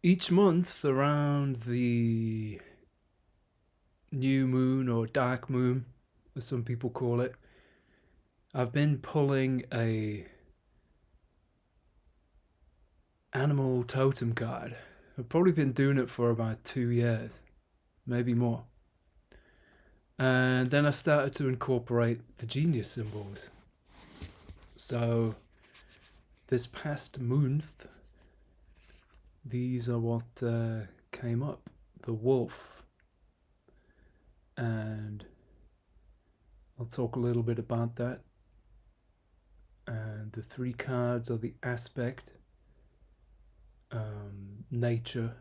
Each month around the new moon or dark moon, as some people call it, I've been pulling a animal totem card. I've probably been doing it for about 2 years, maybe more. And then I started to incorporate the genius symbols. So this past month, these are what came up. The wolf. And I'll talk a little bit about that. And the three cards are the aspect, nature,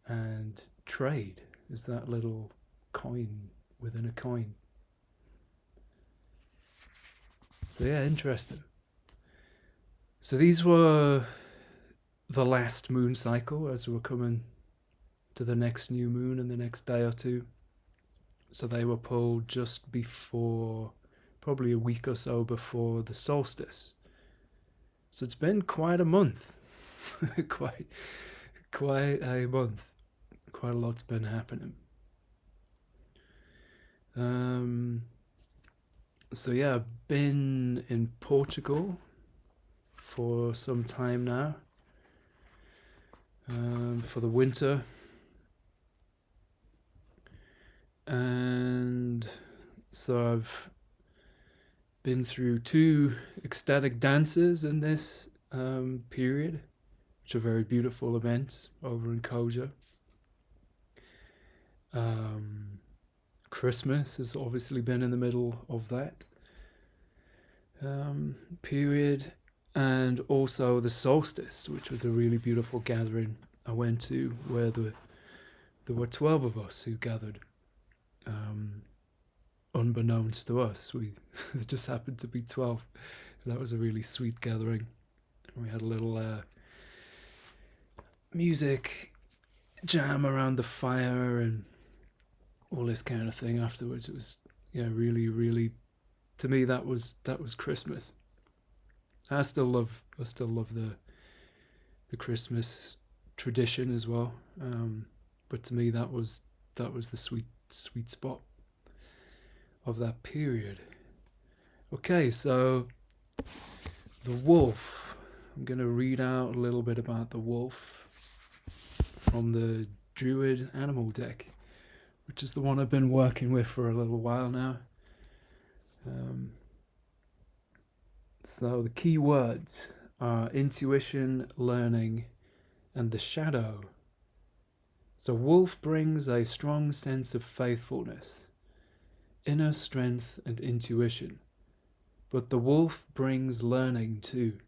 and trade is that little coin within a coin. So yeah, interesting. So these were the last moon cycle as we're coming to the next new moon in the next day or two. So they were pulled just before, probably a week or so before the solstice. So it's been quite a month. quite a month. Quite a lot's been happening. So yeah, I've been in Portugal for some time now, for the winter. And so I've been through 2 ecstatic dances in this period, which are very beautiful events over in Koja. Christmas has obviously been in the middle of that period, and also the solstice, which was a really beautiful gathering I went to, where there were 12 of us who gathered. Unbeknownst to us, we just happened to be 12. That was a really sweet gathering. We had a little music jam around the fire and all this kind of thing afterwards. It was, yeah, really, really, to me that was Christmas. I still love the Christmas tradition as well. But to me that was the sweet spot of that period. Okay, so the wolf. I'm going to read out a little bit about the wolf from the Druid Animal Deck, which is the one I've been working with for a little while now. So the key words are intuition, learning, and the shadow. So wolf brings a strong sense of faithfulness, inner strength, and intuition. But the wolf brings learning too.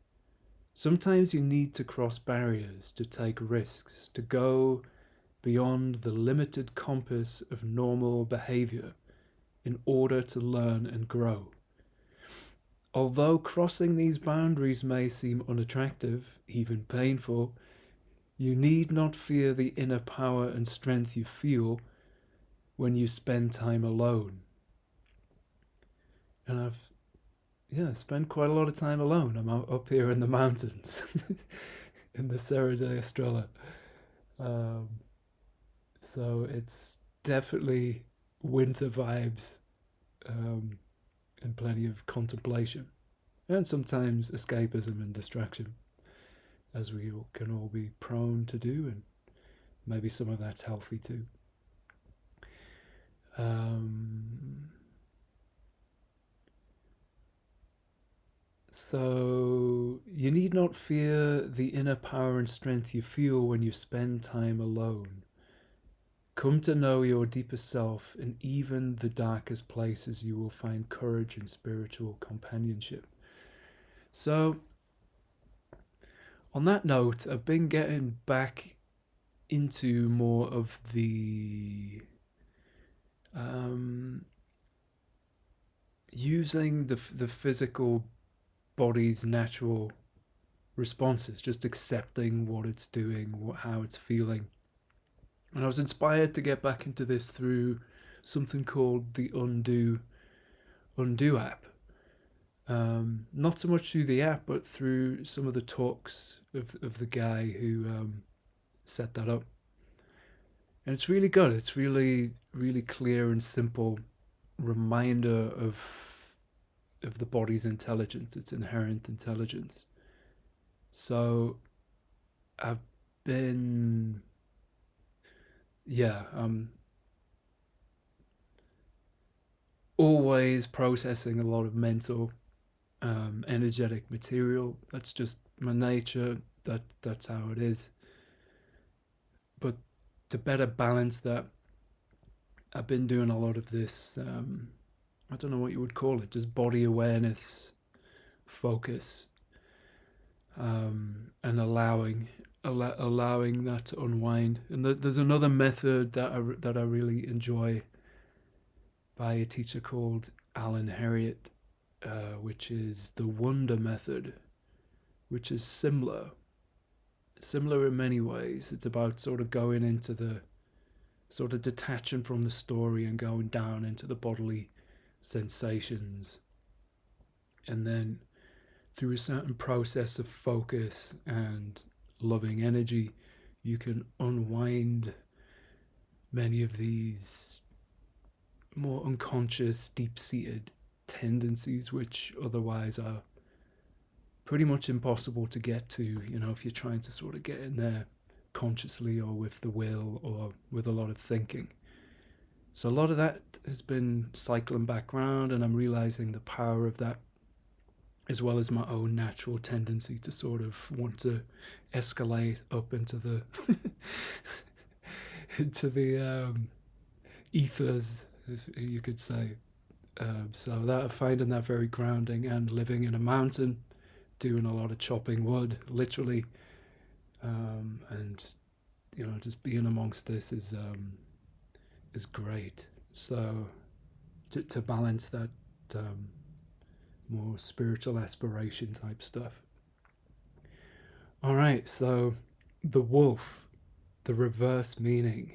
Sometimes you need to cross barriers, to take risks, to go beyond the limited compass of normal behavior in order to learn and grow. Although crossing these boundaries may seem unattractive, even painful, you need not fear the inner power and strength you feel when you spend time alone. And I've spent quite a lot of time alone. I'm up here in the mountains, in the Serra da Estrela. So it's definitely winter vibes, and plenty of contemplation, and sometimes escapism and distraction, as we can all be prone to do, and maybe some of that's healthy too. So you need not fear the inner power and strength you feel when you spend time alone. Come to know your deepest self. In even the darkest places, you will find courage and spiritual companionship. So, on that note, I've been getting back into more of the using the physical body's natural responses, just accepting what it's doing, how it's feeling. And I was inspired to get back into this through something called the Undo app. Not so much through the app, but through some of the talks of the guy who set that up. And it's really good. It's really, really clear and simple reminder of the body's intelligence, its inherent intelligence. So I've been, yeah, always processing a lot of mental, energetic material. That's just my nature. That's how it is. But to better balance that, I've been doing a lot of this. I don't know what you would call it, just body awareness, focus, and allowing that to unwind. And there's another method that I really enjoy by a teacher called Alan Herriot, which is the Wonder Method, which is similar in many ways. It's about sort of going into the sort of detaching from the story and going down into the bodily sensations, and then through a certain process of focus and loving energy, you can unwind many of these more unconscious, deep-seated tendencies which otherwise are pretty much impossible to get to, if you're trying to sort of get in there consciously or with the will or with a lot of thinking. So a lot of that has been cycling back around, and I'm realizing the power of that, as well as my own natural tendency to sort of want to escalate up into the into the ethers, if you could say. So that I'm finding that very grounding, and living in a mountain, doing a lot of chopping wood, literally, and just being amongst this is great. So to balance that more spiritual aspiration type stuff. All right, so the wolf, the reverse meaning,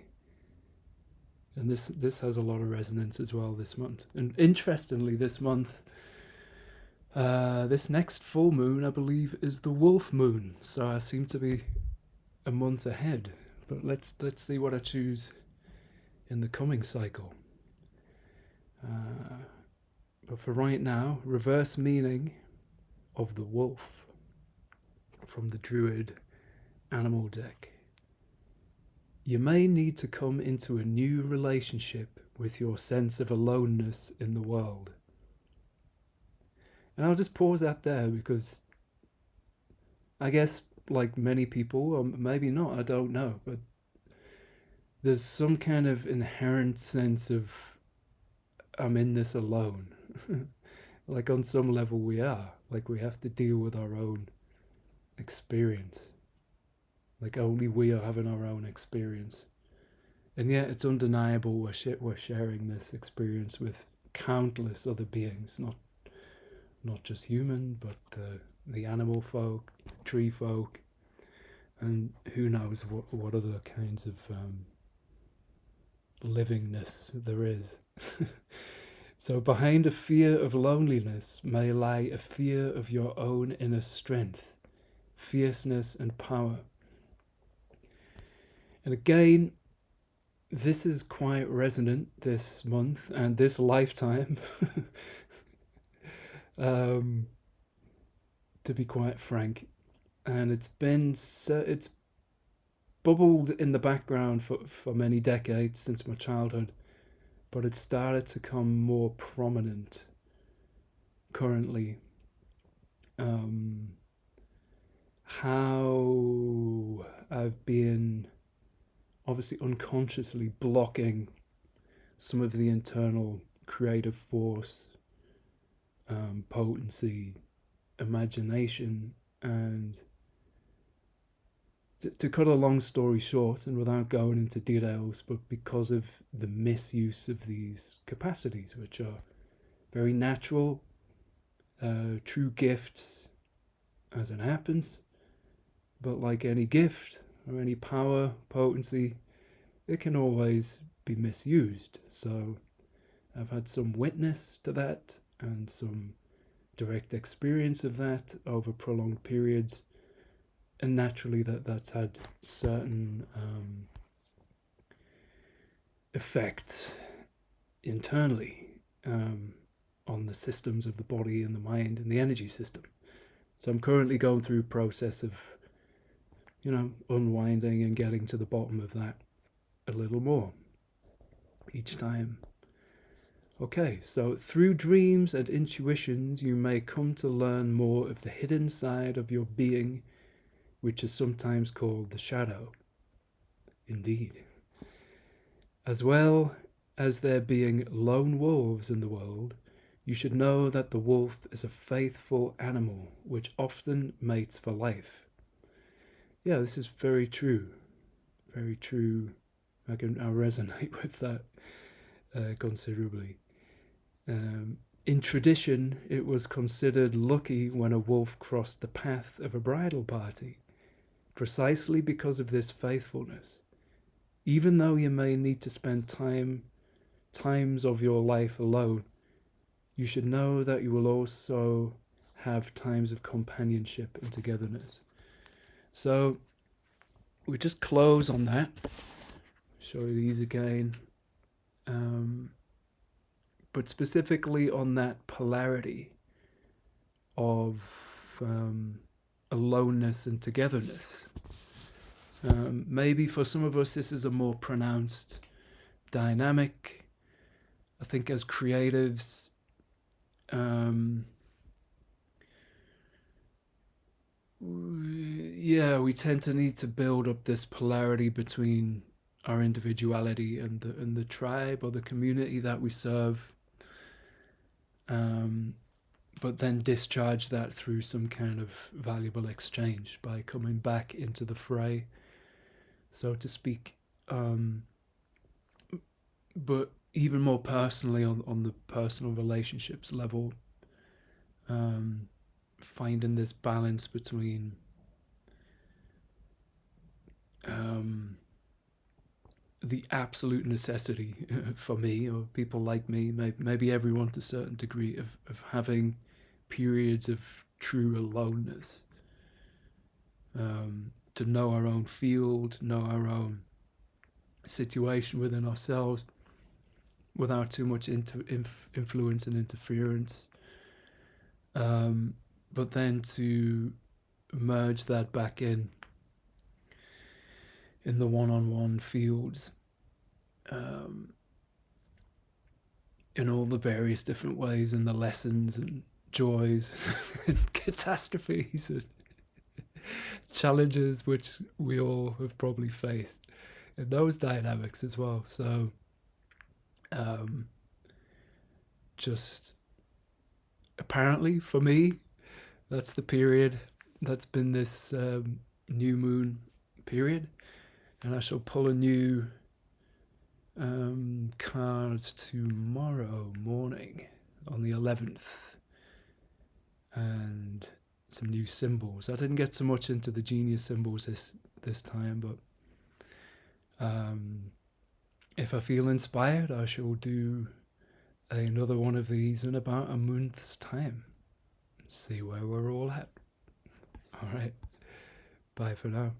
and this has a lot of resonance as well this month. And interestingly, this month, this next full moon, I believe, is the wolf moon. So I seem to be a month ahead. But let's see what I choose in the coming cycle. But for right now, reverse meaning of the wolf from the Druid Animal Deck. You may need to come into a new relationship with your sense of aloneness in the world. And I'll just pause that there, because I guess, like many people, or maybe not, I don't know, but there's some kind of inherent sense of I'm in this alone. Like on some level we are. Like we have to deal with our own experience. Like only we are having our own experience. And yet it's undeniable we're sharing this experience with countless other beings, not just human, but the animal folk, tree folk, and who knows what other kinds of livingness there is. So behind a fear of loneliness may lie a fear of your own inner strength, fierceness and power. And again, this is quite resonant this month and this lifetime, to be quite frank. And it's bubbled in the background for many decades since my childhood, but it started to come more prominent currently. How I've been obviously unconsciously blocking some of the internal creative force, potency, imagination, and to cut a long story short, and without going into details, but because of the misuse of these capacities, which are very natural, true gifts as it happens, but like any gift or any power, potency, it can always be misused. So I've had some witness to that and some direct experience of that over prolonged periods. and naturally that's had certain effects internally on the systems of the body and the mind and the energy system. So I'm currently going through a process of, unwinding and getting to the bottom of that a little more each time. Okay, so through dreams and intuitions, you may come to learn more of the hidden side of your being, which is sometimes called the shadow. Indeed. As well as there being lone wolves in the world, you should know that the wolf is a faithful animal which often mates for life. Yeah, this is very true. Very true. I resonate with that considerably. In tradition, it was considered lucky when a wolf crossed the path of a bridal party, precisely because of this faithfulness. Even though you may need to spend times of your life alone, you should know that you will also have times of companionship and togetherness. So we just close on that. Show you these again. But specifically on that polarity of aloneness and togetherness. Maybe for some of us this is a more pronounced dynamic. I think as creatives, we tend to need to build up this polarity between our individuality and the tribe or the community that we serve, but then discharge that through some kind of valuable exchange by coming back into the fray, so to speak. But even more personally, on the personal relationships level, finding this balance between the absolute necessity for me or people like me, maybe everyone to a certain degree, of having periods of true aloneness, to know our own field, know our own situation within ourselves without too much influence and interference, but then to merge that back in the one-on-one fields, in all the various different ways, and the lessons and joys and catastrophes and challenges which we all have probably faced in those dynamics as well. So just apparently for me, that's the period that's been this new moon period. And I shall pull a new card tomorrow morning on the 11th, and some new symbols. I didn't get so much into the genius symbols this time, but if I feel inspired, I shall do another one of these in about a month's time. See where we're all at. All right. Bye for now.